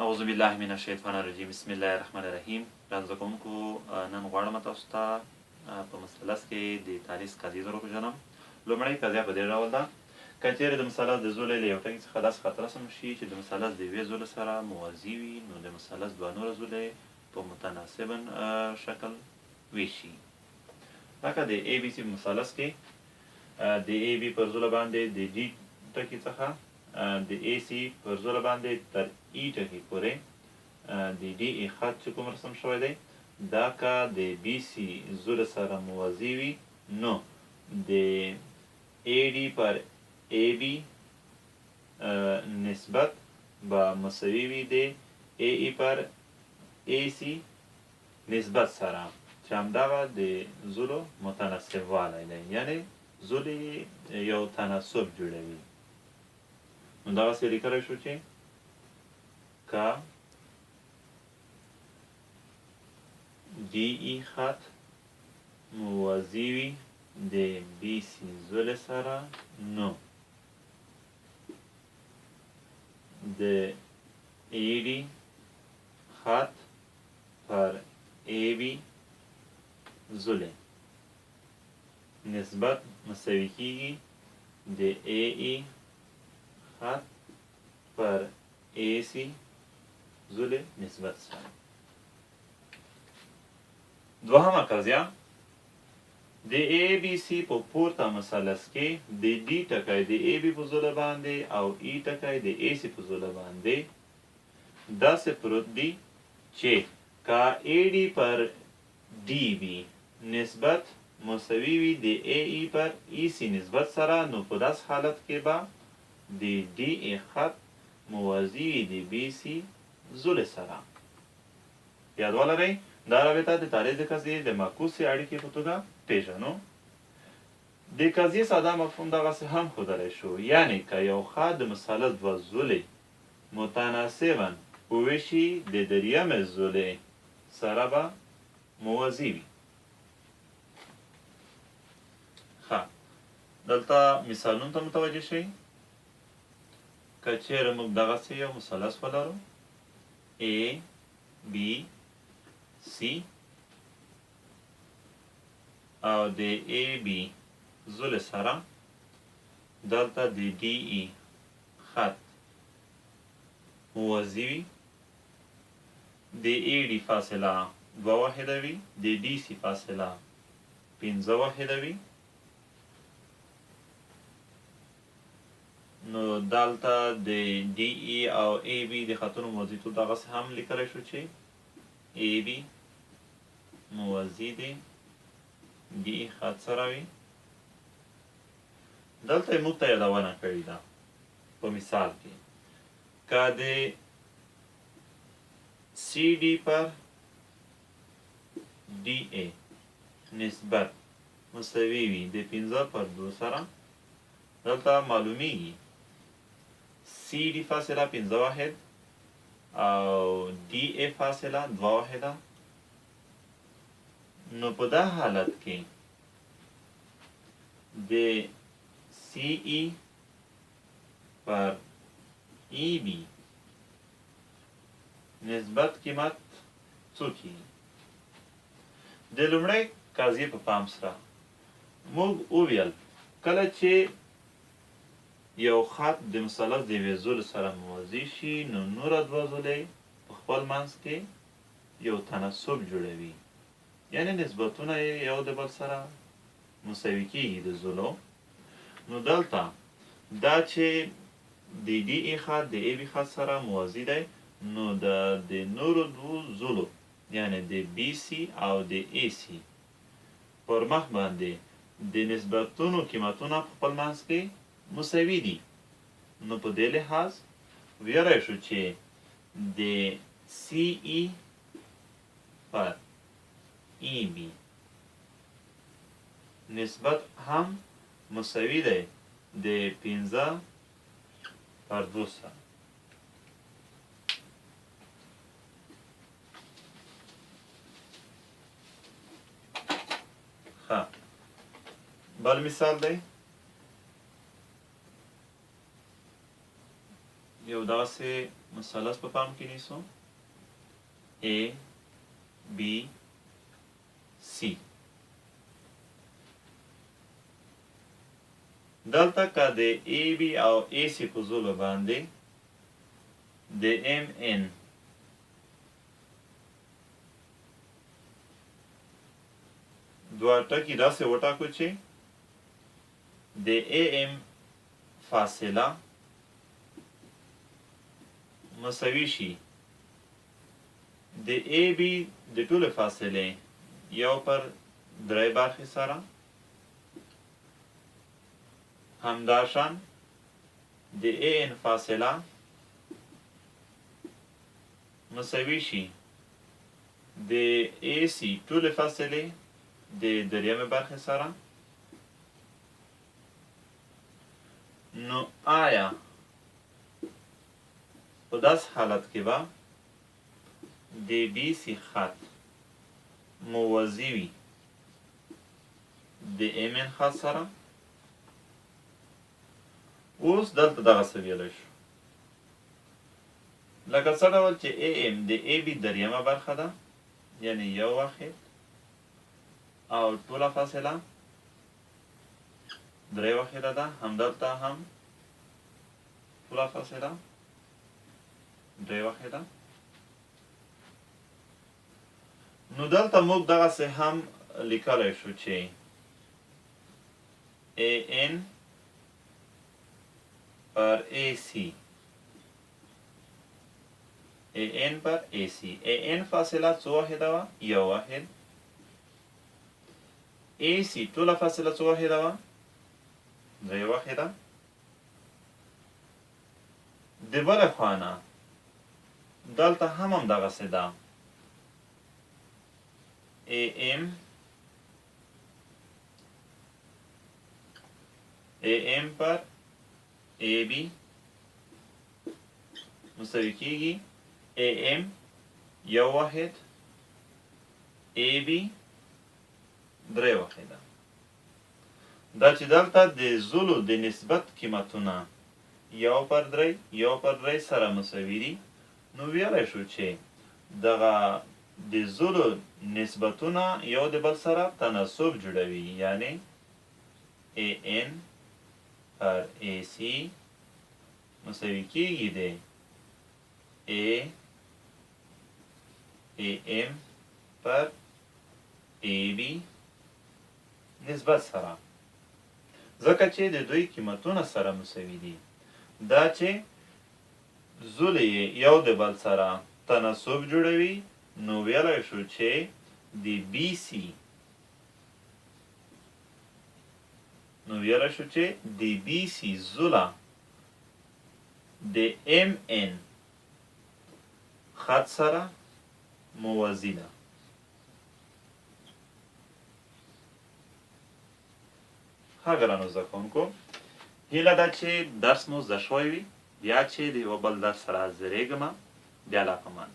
اعوذ بالله من الشیطان الرجیم بسم الله الرحمن الرحیم. زده کوونکو نن غواړم تاسو ته په مثلث کې د تالیس قضیې در وپېژنم. لومړۍ قضیه په دې ډول ده: که چیرې د مثلث د زولې له یو ټکي څخه داسې خط رسم شي چې د مثلث د یوې زولې سره موازي وي، نو د مثلث دوه نوره زولې په متناسبا شکل ویشي. لکه د ای بي سي په مثلث کې د ای بي پر زوله باندې د ډي ټکي څخه د ای سی پر زوله باندې تر ای ټکي پورې د ډي ای خط چې کوم رسم شوی دی، دا که د بي سی زوله سره موازي وي، نو د ای ډي پر ای بي نسبت به مساوي وي د ای ای پر ای سی نسبت سره، چې همدغه د زولو متناسب والی دی، یعنې زولې یو تناسب جوړوي. نو دغسې لیکلی شو چې که ډي ای خط موازي وي د بي سی زولې سره، نو د ای ډي خط پر ای بي زولې نسبت مساوي کیږي د ای ای خط پر ای سی زولې نسبت سره. دوهمه قضیه: د ای بي سی په پورته مثلث کې د ډي ټکی د ای بي په زوله باندې او ای ټکی د ای سی په زوله باندې داسې پروت دی چې که ای ډي پر ډي بي نسبت مساوي وي د ای ای پر ای سی نسبت سره، نو په داسې حالت کې به د ډي ای خط موازي وي د بي سی زولې سره. یاد ولرئ دا رابطه د تاریخ د قضیې د معکوسې اړیکې په توګه پېژنو. د قضیې ساده مفهوم دغسې هم ښودلی شو، یعنې که یو خط د مثلث دوه زولې متناسبا وویشي د دریمې زولې سره به موازي وي. ښه، دلته مثالونو ته متوجه شئ. که چیرې موږ دغسې یو مثلث ولرو A B C او د A B زولې سره دلته د D E خط موازي وي، د A D فاصله 2 واحده وي، د D C فاصله 5 واحده وي، نو دلته د ډي ای او ای بي د خطونو موازیتوب دغسې هم لیکلی شو چې ای بي موازي د ډي ای خط سره وي. دلته یې موږ ته یادونه کړې ده په مثال کې: که د سی ډي پر ډي ای نسبت مساوي وي د 15/2 سره، دلته معلومیږي سی ډي فاصله 5 واحد او ډي ای فاصله 2 واحده. نو په دا حالت کې د سی ای پر ای بي نسبت قیمت څو کېږي؟ د لومړۍ قضیې په پام سره موږ وویل کله چې یو خط د مثلث د یوې زولې سره موازي شي، نو نوره دوه زولې په خپل منځ کې یو تناسب جوړوي، یعنې نسبتونه یې یو د بل سره مساوي کېږي د زولو. نو دلته دا چې د ډي ای خط د ای بي خط سره موازي دی، نو د نورو دوو زولو یعنې د بي سی او د ای سی پر مخ باندې د نسبتونو قیمتونه په خپل منځ کې مساوي دي. نو په دې لحاظ ویلی شو چې د سی ای پر ای بي نسبت هم مساوي دی د 15/2 سره. ښه، بل مثال دی: یو داسې مثلث په پام کې نیسو A B C. دلته که د AB او AC په زولو باندې د MN دوه ټکي داسې وټاکو چې د AM فاصله مساوي شي د AB د ټولې فاصلې یو پر درې برخې سره همداشان د AN فاصله مساوي شي د AC ټولې فاصلې د دریمې برخې سره. نو آیا په داس حالت کې به د BC خط موازی وي د MN خط سره؟ اوس دلته دغه څه ویلی شو لکه څه ډول چې AM د AB دریمه برخه ده یعنی یو واحد او ټوله فاصله درې واحده ده، همدلته هم ټوله فاصله درې واحده. نو دلته موږ دغسې هم لیکلی شو چې AN پر AC AN پر AC AN فاصله څو واحده وه؟ یو واحد. AC ټوله فاصله څو واحده وه؟ درې واحده. د بلې خوا نه دلته هم همدغسې ده AM پر AB مساوي کېږي AM یو واحد AB درې واحده. دا چې دلته د زولو د نسبت قیمتونه یو پر درې سره مساوي دي نو ویلی شو چې دغه د زولو نسبتونه یو د بل سره تناسب جوړوي یعنی AN پر AC مساوي کېږي د AM پر AB نسبت سره، ځکه چې د دوی قیمتونه سره مساوي دي. دا چې زولې یو د بل سره تناسب جوړوي نو ویلی شو چې د BC زوله د MN خط سره موازي ده. ښه ګرانو زده کوونکو، هیله ده چې درس مو زده شوی وي. بیا چې د یوه بل درس سره حاضرېږم بیا لا په امان.